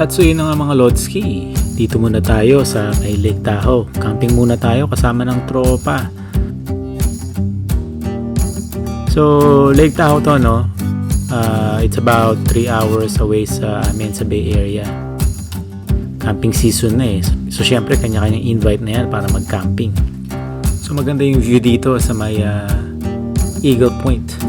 At so yun na nga mga Lodski, dito muna tayo sa may Lake Tahoe. Camping muna tayo kasama ng tropa. So Lake Tahoe to, no? It's about 3 hours away sa amin sa Bay Area. Camping season na eh. So syempre kanya-kanyang invite na yan para mag-camping. So maganda yung view dito sa may Eagle Point.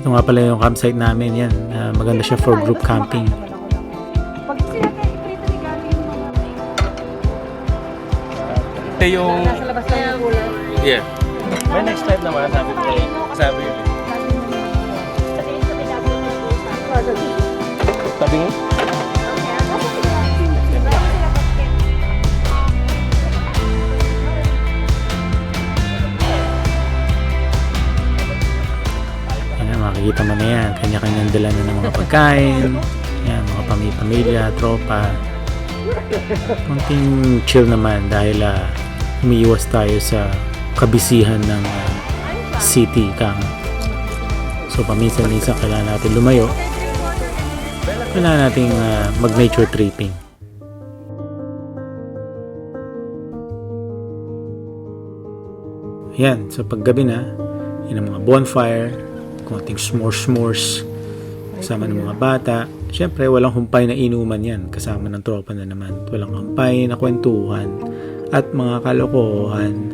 Ito nga pala yung campsite namin, yan. Maganda siya for group camping. Yung... Nasa labas na yung kulay. Yeah. May next time naman, sabi yun. Sabi nga? Makikita mo na yan, kanya-kanyang dala na ng mga pagkain, yan, mga pamilya, tropa. Konting chill naman dahil umiiwas tayo sa kabisihan ng city camp. So paminsan-minsan kailangan natin lumayo, kailangan natin mag-nature tripping. Yan, so paggabi na, yun ang mga bonfire, konting s'mores kasama ng mga bata. Siyempre walang humpay na inuman yan, kasama ng tropa na naman. Walang humpay na kwentuhan at mga kalokohan.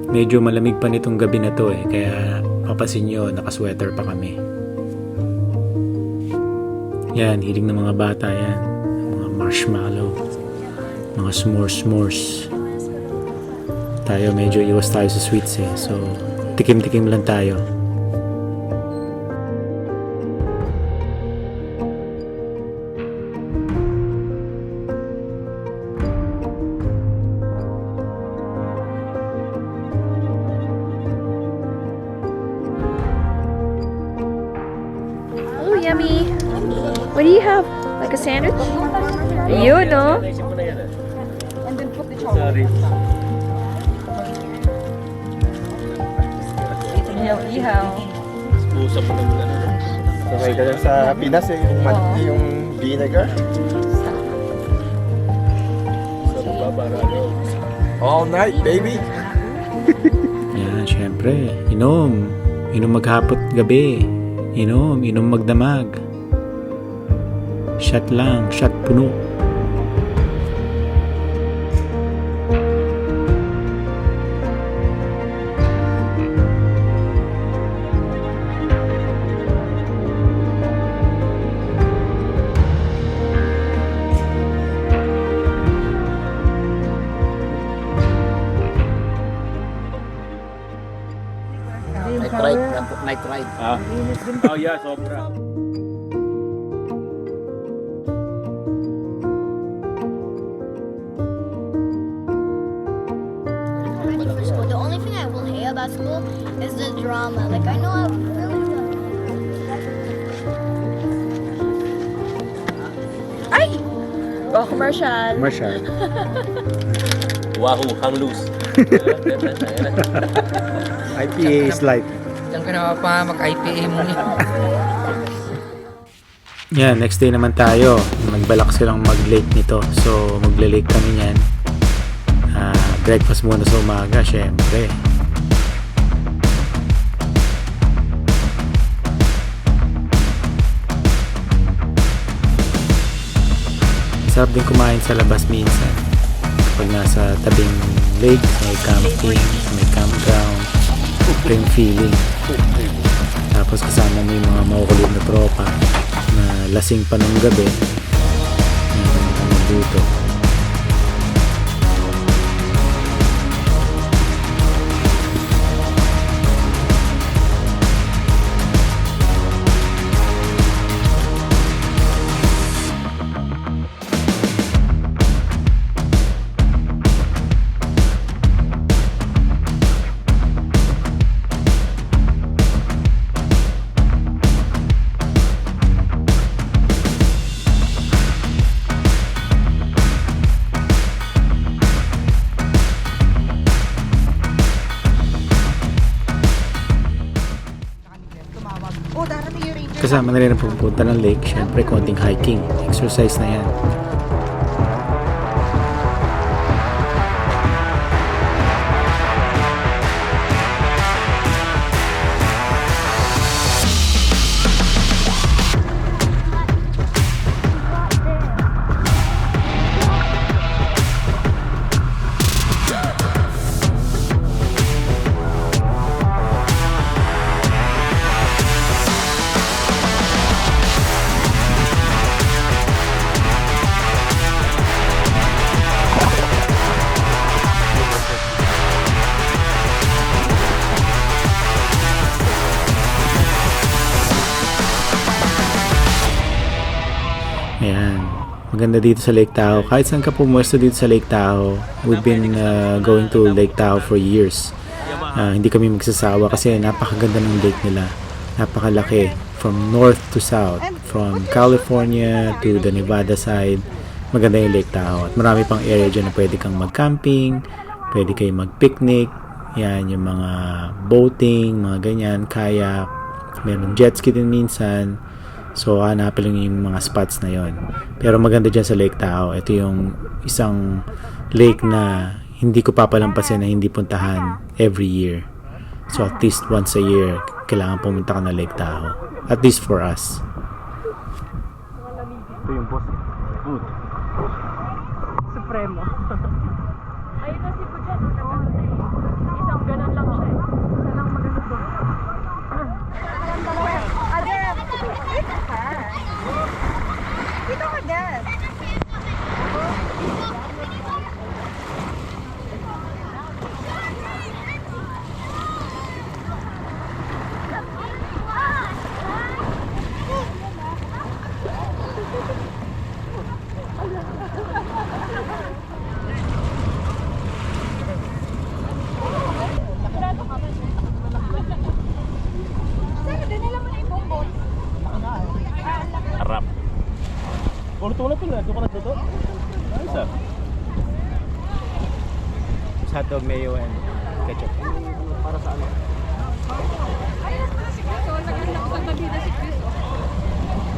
Medyo malamig pa nitong gabi na to eh, kaya papasin nyo, nakasweater pa kami. Yan, hiling ng mga bata yan, mga marshmallow, mga s'mores. Tayo medyo iwas tayo sa sweets eh, so tikim-tikim lang tayo. Oh, yummy. What do you have? Like a sandwich? You know? And then put the chocolate. Sorry. Ihaw. Usap mo naman ano. Sabay ka sa Pinas eh, yung vinegar. Sa baba para ano. All night, baby! Yan, syempre, inom maghapot gabi, inom magdamag, shot lang, shot puno. Night ride. Oh yeah, sobra. The only thing I will hate about school is the drama. Like I know I've really done. Ay! Oh, commercial. Wahoo, hang loose. IPA is light. Diyan ka na pa mag-IPA mo niya. Yan, next day naman tayo. Nagbalak silang mag-lake nito. So, magle-lake kami niyan. Breakfast muna sa umaga, syempre. Sarap din kumain sa labas minsan. Kapag nasa tabing lake, may camping, may campground, yung feeling. Tapos kasama mo yung mga makukulit na tropa na lasing pa nung gabi. Dito. kasama na rin ang pupunta ng lake, syempre konting hiking, exercise na yan. Ayan. Maganda dito sa Lake Tahoe. Kahit saan ka pumwesto dito sa Lake Tahoe, we've been going to Lake Tahoe for years. Hindi kami magsasawa kasi napakaganda ng lake nila. Napakalaki. From north to south. From California to the Nevada side. Maganda yung Lake Tahoe. At marami pang area dyan na pwede kang mag-camping, pwede kayo mag-picnic. Yan, yung mga boating, mga ganyan, kayak. Meron jet ski din minsan. So, hanapin lang yung mga spots na yon. Pero maganda dyan sa Lake Tahoe. Ito yung isang lake na hindi ko papalampasin na hindi puntahan every year. So, at least once a year, kailangan pumunta ka na Lake Tahoe. At least for us. Ito yung boss. Good. Supremo. Ayun na si Pujan. Isang ganun lang siya. Isa lang maganda doon. Dito ka dyan. Harap. Ulit-ulit yun. Doon ka nagluto? Ayos ah. Hotdog, mayo, and ketchup. Para sa ano?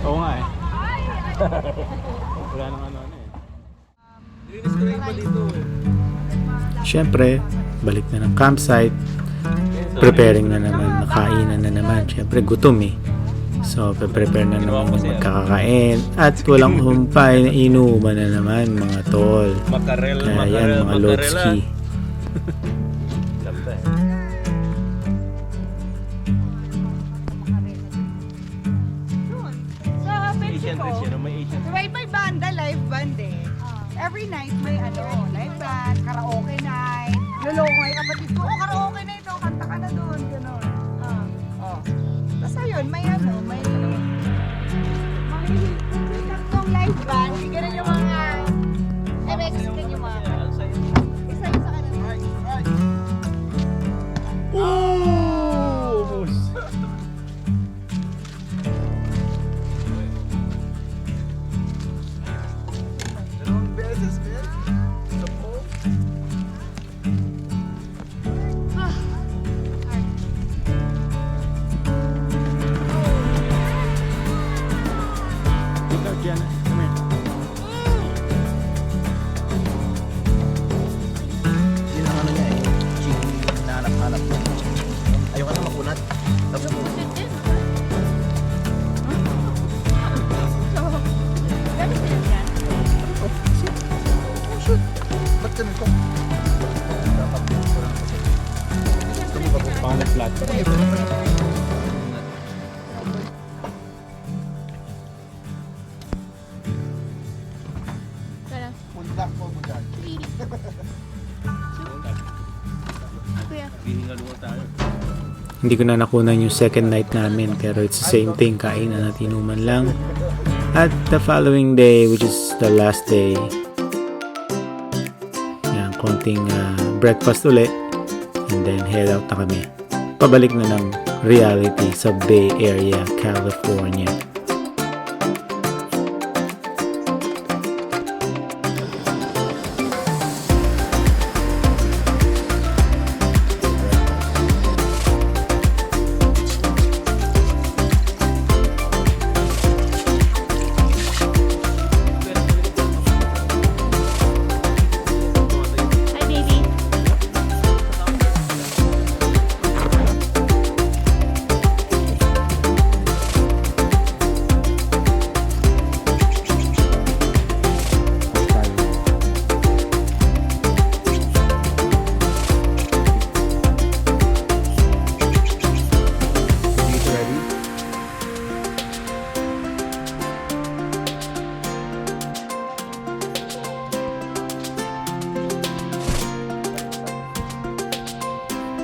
Oo nga eh. Wala nang ano eh. Linis ko na iba dito eh. Siyempre, balik na ng campsite. Preparing na naman, nakainan na naman. Siyempre, gutom eh. So, prepare na naman yung magkakakain. At walang humpay na inuman na naman, mga tol. Makarel, Kaya yan, mga lodski. Lambda eh. Sa Asian Mexico, rich yan. May Asian. may banda, live band eh. Every night may live band, karaoke night. Lolo ko yung kapatid ko, karaoke night, kanta ka na doon, gano'n. Oh. Tapos ayun, may tatlong live band, ganun yung mga, Mexican yung mga. Isa yung sa kanila. Yun ang ano niya eh. Yung nahanap-hanap niya. Ayaw ka na makunat. Tapos mo. Ba't ganun ko? Dapat ko lang kasi. Gusto mo ba po? Pangalan flat. Pundak mo mo dyan. Hihingalungan tayo. Hindi ko na nakunan yung second night namin, pero it's the same thing, kainan at inuman lang. At the following day, which is the last day, yan, konting breakfast ulit, and then head out na kami. Pabalik na ng reality sa Bay Area, California.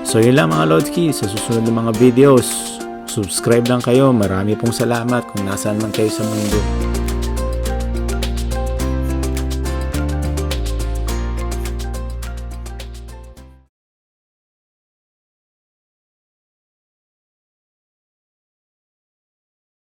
So yun lang mga Lodski, sa susunod ng mga videos, subscribe lang kayo. Marami pong salamat kung nasaan man kayo sa mundo.